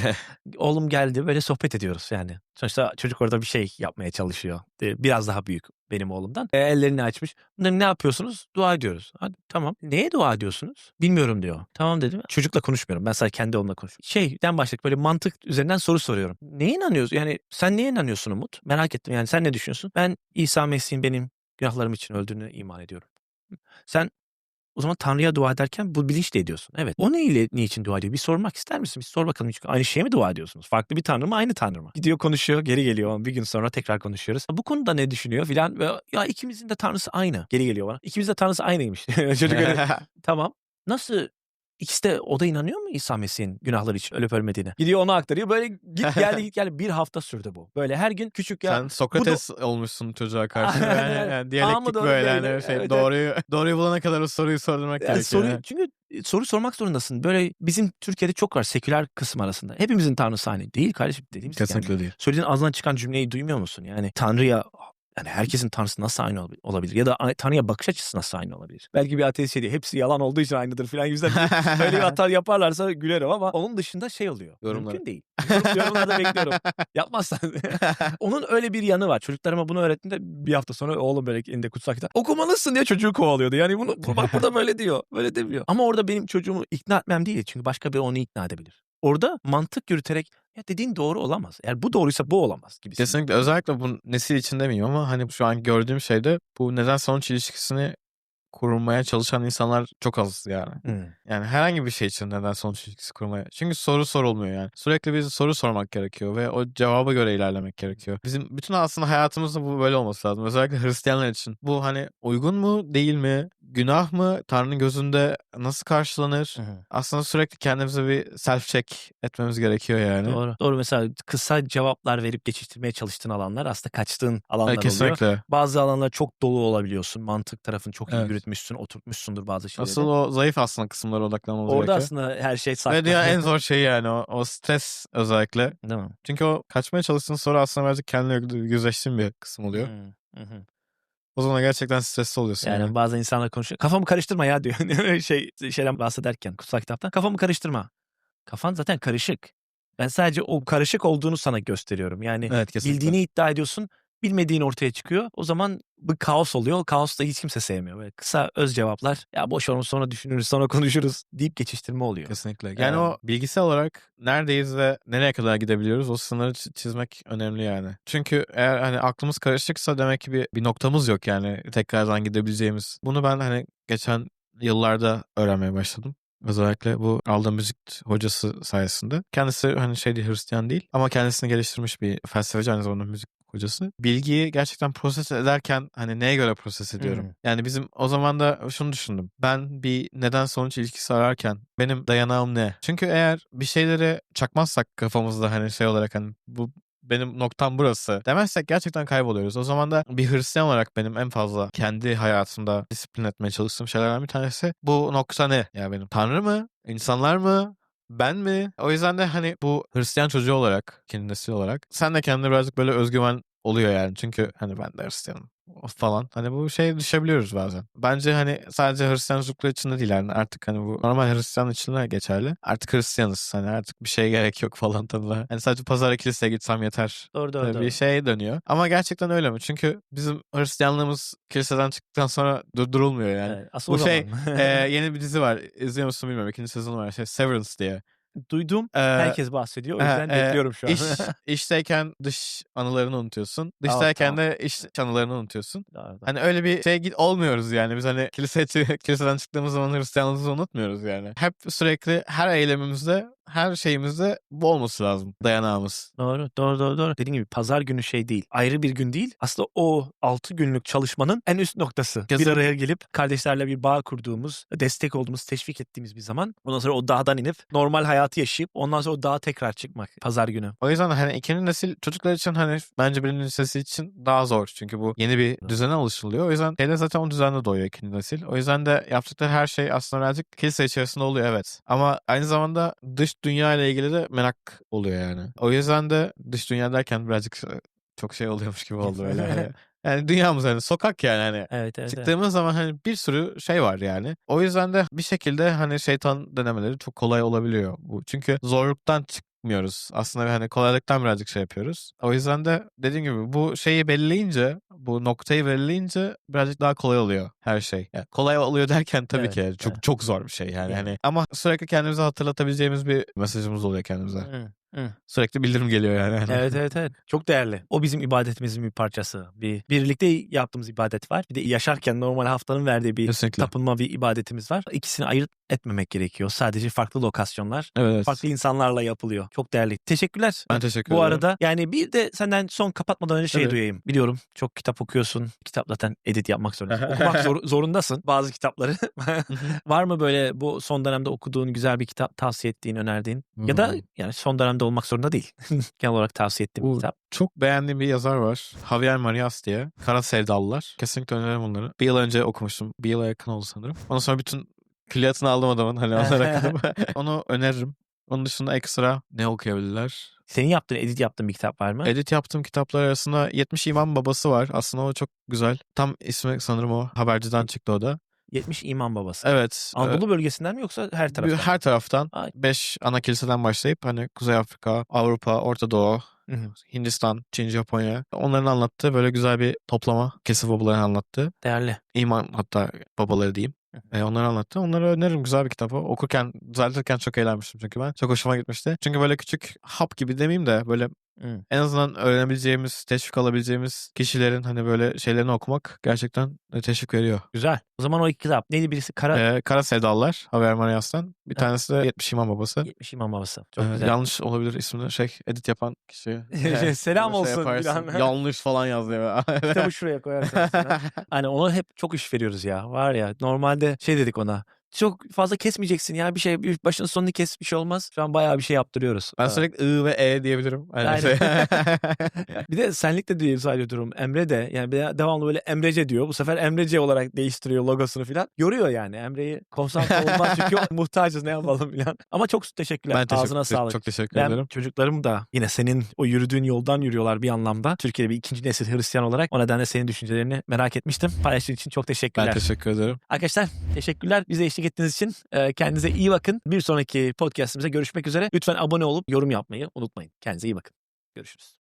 Speaker 1: Oğlum geldi böyle sohbet ediyoruz yani. Sonuçta çocuk orada bir şey yapmaya çalışıyor. Biraz daha büyük benim oğlumdan. Ellerini açmış. Bunları ne yapıyorsunuz? Dua ediyoruz. Hadi tamam. Neye dua ediyorsunuz? Bilmiyorum diyor. Tamam dedim. Çocukla konuşmuyorum. Ben sadece kendi oğlumla konuşuyorum. Şeyden başladık böyle mantık üzerinden soru soruyorum. Neye inanıyorsun? Yani sen neye inanıyorsun Umut? Merak ettim yani sen ne düşünüyorsun? Ben İsa Mesih'in benim günahlarım için öldüğünü iman ediyorum. Sen o zaman Tanrı'ya dua ederken bu bilinçle ediyorsun. Evet. O niçin dua ediyor? Bir sormak ister misin? Bir sor bakalım. Çünkü aynı şeye mi dua ediyorsunuz? Farklı bir Tanrı mı? Aynı Tanrı mı? Gidiyor konuşuyor. Geri geliyor. Bir gün sonra tekrar konuşuyoruz. Bu konuda ne düşünüyor filan. Ve ya ikimizin de Tanrısı aynı. Geri geliyor bana. İkimiz de Tanrısı aynıymış. Çocuk öyle. Tamam. Nasıl? İkisi de o da inanıyor mu İsa Mesih'in günahları için ölüp ölmediğine? Gidiyor ona aktarıyor. Böyle git geldi. Bir hafta sürdü bu. Böyle her gün küçük ya.
Speaker 2: Sen Sokrates olmuşsun çocuğa karşı.
Speaker 1: Aynen.
Speaker 2: Yani
Speaker 1: Ama
Speaker 2: diyalektik
Speaker 1: doğru
Speaker 2: böyle
Speaker 1: değil.
Speaker 2: hani şey
Speaker 1: Evet.
Speaker 2: doğruyu bulana kadar o soruyu sordurmak
Speaker 1: Yani
Speaker 2: gerekiyor.
Speaker 1: çünkü soru sormak zorundasın. Böyle bizim Türkiye'de çok var seküler kısım arasında. Hepimizin tanrısı aynı. Değil kardeşim dediğimiz yani.
Speaker 2: Kesinlikle değil.
Speaker 1: Söylediğin ağzından çıkan cümleyi duymuyor musun? Yani Tanrı'ya yani herkesin tanrısı nasıl aynı olabilir? Ya da Tanrı'ya bakış açısı nasıl aynı olabilir? Belki bir ateist şey diyor. Hepsi yalan olduğu için aynıdır falan yüzden öyle bir hata yaparlarsa gülerim ama onun dışında şey oluyor.
Speaker 2: Yorumlara.
Speaker 1: Mümkün değil. Yorumlarda bekliyorum. Yapmazsan. Onun öyle bir yanı var. Çocuklarıma bunu öğrettiğimde bir hafta sonra oğlum böyle elinde kutsal kitap okumalısın diye çocuğu kovalıyordu. Yani bunu bak burada böyle diyor. Böyle demiyor. Ama orada benim çocuğumu ikna etmem değil. Çünkü başka biri onu ikna edebilir. Orada mantık yürüterek ya dediğin doğru olamaz. Eğer bu doğruysa bu olamaz gibi.
Speaker 2: Kesinlikle. Özellikle bu nesil için demeyeyim ama hani şu an gördüğüm şeyde bu neden sonuç ilişkisini kurmaya çalışan insanlar çok az yani. Yani herhangi bir şey için neden sonuç ilişkisi kurmaya. Çünkü soru sorulmuyor yani. Sürekli bir soru sormak gerekiyor ve o cevaba göre ilerlemek gerekiyor. Bizim bütün aslında hayatımızda bu böyle olması lazım. Özellikle Hristiyanlar için. Bu hani uygun mu değil mi? Günah mı? Tanrı'nın gözünde nasıl karşılanır? Aslında sürekli kendimize bir self check etmemiz gerekiyor yani.
Speaker 1: Doğru. Doğru, mesela kısa cevaplar verip geçiştirmeye çalıştığın alanlar aslında kaçtığın alanlar oluyor.
Speaker 2: Kesinlikle.
Speaker 1: Bazı alanlar çok dolu olabiliyorsun. Mantık tarafını çok iyi
Speaker 2: Evet.
Speaker 1: yürütmüşsün, oturtmuşsundur bazı şeyleri.
Speaker 2: Asıl o zayıf aslında kısımlara odaklanmamız
Speaker 1: Orada
Speaker 2: gerekiyor.
Speaker 1: aslında her şey saklı.
Speaker 2: Ve dünyanın en zor şeyi yani o stres özellikle.
Speaker 1: Değil mi?
Speaker 2: Çünkü o kaçmaya çalıştığın soru aslında birazcık kendine yüzleştiğin bir kısım oluyor. O zaman gerçekten stresli oluyorsun
Speaker 1: Yani
Speaker 2: yani.
Speaker 1: bazı insanlar konuşuyor. Kafamı karıştırma ya diyor. Şeyden bahsederken kutsal kitaptan. Kafamı karıştırma. Kafan zaten karışık. Ben sadece o karışık olduğunu sana gösteriyorum. Yani
Speaker 2: Evet, kesinlikle.
Speaker 1: bildiğini iddia ediyorsun. Bilmediğin ortaya çıkıyor. O zaman bir kaos oluyor. Kaos da hiç kimse sevmiyor. Böyle kısa öz cevaplar. Ya boş ver onu sonra düşünürüz, sonra konuşuruz deyip geçiştirme oluyor.
Speaker 2: Kesinlikle. Yani o bilgisel olarak neredeyiz ve nereye kadar gidebiliyoruz o sınırı çizmek önemli yani. Çünkü eğer hani aklımız karışıksa demek ki bir noktamız yok yani tekrardan gidebileceğimiz. Bunu ben hani geçen yıllarda öğrenmeye başladım. Özellikle bu aldığım müzik hocası sayesinde. Kendisi hani Hristiyan değil ama kendisini geliştirmiş bir felsefeci, aynı zamanda müzik hocası. Bilgiyi gerçekten proses ederken hani neye göre proses ediyorum? Yani bizim o zaman da şunu düşündüm. Ben bir neden sonuç ilişkisi ararken benim dayanağım ne? Çünkü eğer bir şeyleri çakmazsak kafamızda hani olarak hani bu benim noktam burası demezsek gerçekten kayboluyoruz. O zaman da bir Hristiyan olarak benim en fazla kendi hayatımda disiplin etmeye çalıştığım şeylerden bir tanesi bu nokta ne? Ya benim Tanrı mı? İnsanlar mı? Ben mi? O yüzden de hani bu Hristiyan çocuğu olarak, ikinci nesil olarak sen de kendine birazcık böyle özgüven oluyor yani. Çünkü hani ben de Hristiyanım falan. Hani bu düşebiliyoruz bazen. Bence hani sadece Hristiyan çocuklar için de değil yani artık hani bu normal Hristiyan için de geçerli. Artık Hristiyanız. Hani artık bir şeye gerek yok falan tadında. Hani sadece pazara kiliseye gitsem yeter.
Speaker 1: Doğru.
Speaker 2: Bir şey dönüyor. Ama gerçekten öyle mi? Çünkü bizim Hristiyanlığımız kiliseden çıktıktan sonra durdurulmuyor yani.
Speaker 1: Evet, asıl
Speaker 2: Bu
Speaker 1: o zaman.
Speaker 2: yeni bir dizi var. İzliyor musun bilmiyorum. İkinci sezonu var. Severance diye.
Speaker 1: Duydum. Herkes bahsediyor. O yüzden bekliyorum şu an.
Speaker 2: İşteyken dış anılarını unutuyorsun.
Speaker 1: Tamam.
Speaker 2: Dıştayken de iç anılarını unutuyorsun.
Speaker 1: Doğru.
Speaker 2: Hani öyle bir olmuyoruz yani. Biz hani kiliseden çıktığımız zaman Hristiyanlığımızı unutmuyoruz yani. Hep sürekli her eylemimizde, her şeyimizde bu olması lazım. Dayanağımız.
Speaker 1: Doğru. Dediğim gibi pazar günü şey değil. Ayrı bir gün değil. Aslında o 6 günlük çalışmanın en üst noktası. Bir araya gelip kardeşlerle bir bağ kurduğumuz, destek olduğumuz, teşvik ettiğimiz bir zaman. Ondan sonra o dağdan inip normal hayatı yaşayıp ondan sonra o dağa tekrar çıkmak pazar günü.
Speaker 2: O yüzden hani ikinci nesil çocuklar için hani bence birinci nesil için daha zor. Çünkü bu yeni bir düzene alışılıyor. O yüzden zaten o düzenle doğuyor ikinci nesil. O yüzden de yaptıkları her şey aslında birazcık kilise içerisinde oluyor, evet. Ama aynı zamanda dış dünya ile ilgili de merak oluyor yani. O yüzden de dış dünya derken birazcık çok oluyormuş gibi oldu öyle. Hani. Yani dünyamız hani sokak yani hani.
Speaker 1: Evet.
Speaker 2: Çıktığımız zaman hani bir sürü şey var yani. O yüzden de bir şekilde hani şeytan denemeleri çok kolay olabiliyor. Bu çünkü zorluktan çıkmıyoruz. Aslında hani kolaylıktan birazcık yapıyoruz. O yüzden de dediğim gibi bu şeyi belirleyince, bu noktayı belirleyince birazcık daha kolay oluyor her şey. Yani kolay oluyor derken tabii ki çok zor bir şey yani. Hani ama sürekli kendimize hatırlatabileceğimiz bir mesajımız oluyor kendimize. Sürekli bildirim geliyor yani.
Speaker 1: Evet. Çok değerli. O bizim ibadetimizin bir parçası. Birlikte yaptığımız ibadet var. Bir de yaşarken normal haftanın verdiği bir tapınma, bir ibadetimiz var. İkisini ayırt etmemek gerekiyor. Sadece farklı lokasyonlar, farklı insanlarla yapılıyor. Çok değerli. Teşekkürler.
Speaker 2: Ben teşekkür ederim.
Speaker 1: Bu arada yani bir de senden son kapatmadan önce duyayım. Biliyorum çok kitap okuyorsun. Kitap zaten edit yapmak zorundasın. Okumak zorundasın bazı kitapları. Var mı böyle bu son dönemde okuduğun güzel bir kitap, tavsiye ettiğin, önerdiğin? Ya da yani son dönemde olmak zorunda değil. Genel olarak tavsiye ettiğim bir kitap.
Speaker 2: Çok beğendiğim bir yazar var. Javier Marias diye. Kara Sevdalılar. Kesinlikle öneririm onları. Bir yıl önce okumuştum. Bir yıla yakın oldu sanırım. Ondan sonra bütün Külliyatını aldım adamın. Hani onlara kadar. Onu öneririm. Onun dışında ekstra ne okuyabilirler?
Speaker 1: Senin yaptığın, edit yaptığın bir kitap var mı?
Speaker 2: Edit yaptığım kitaplar arasında 70 İmam Babası var. Aslında o çok güzel. Tam ismi sanırım o. Haberciden çıktı o da.
Speaker 1: 70 İmam Babası.
Speaker 2: Evet.
Speaker 1: Anadolu bölgesinden mi yoksa her taraftan?
Speaker 2: Her taraftan.
Speaker 1: Ay.
Speaker 2: 5 ana kiliseden başlayıp hani Kuzey Afrika, Avrupa, Orta Doğu,
Speaker 1: Hı hı.
Speaker 2: Hindistan, Çin, Japonya. Onların anlattığı böyle güzel bir toplama. Kilise babalarını anlattığı.
Speaker 1: Değerli.
Speaker 2: İman hatta babaları diyeyim. Onları anlattı. Onları öneririm. Güzel bir kitap o. Okurken, düzeltirken çok eğlenmiştim çünkü ben. Çok hoşuma gitmişti. Çünkü böyle küçük hap gibi demeyeyim de böyle en azından öğrenebileceğimiz, teşvik alabileceğimiz kişilerin hani böyle şeylerini okumak gerçekten teşvik veriyor.
Speaker 1: Güzel. O zaman o iki kitap. Neydi birisi?
Speaker 2: Kara Sevdalılar, Javier Marias'tan. Bir tanesi de 70 İmam Babası.
Speaker 1: 70 İmam Babası. Çok güzel.
Speaker 2: Yanlış olabilir ismini edit yapan kişi.
Speaker 1: Selam olsun
Speaker 2: yaparsın.
Speaker 1: bir an.
Speaker 2: Yanlış falan yazıyor.
Speaker 1: Kitabı şuraya koyarsın. Hani ona hep çok iş veriyoruz ya. Var ya normalde şey dedik ona. Çok fazla kesmeyeceksin ya, bir şey başın sonunu kes, bir şey olmaz. Şu an bayağı bir şey yaptırıyoruz.
Speaker 2: Ben sürekli I ve E diyebilirim.
Speaker 1: Aynen. Bir de senlik de değil sadece durum. Emre de yani devamlı böyle Emrece diyor. Bu sefer Emrece olarak değiştiriyor logosunu falan. Yoruyor yani. Emre'yi konsantre olmaz çünkü muhtacız, ne yapalım falan. Ama çok teşekkürler.
Speaker 2: Ben
Speaker 1: Ağzına sağlık.
Speaker 2: çok teşekkür
Speaker 1: Ben
Speaker 2: ederim.
Speaker 1: çocuklarım da yine senin o yürüdüğün yoldan yürüyorlar bir anlamda. Türkiye'de bir ikinci nesil Hristiyan olarak. O nedenle senin düşüncelerini merak etmiştim. Paylaştığın için çok teşekkürler.
Speaker 2: Ben teşekkür ederim.
Speaker 1: Arkadaşlar teşekkürler. Bize eşlik ettiğiniz için kendinize iyi bakın. Bir sonraki podcastimize görüşmek üzere. Lütfen abone olup yorum yapmayı unutmayın. Kendinize iyi bakın. Görüşürüz.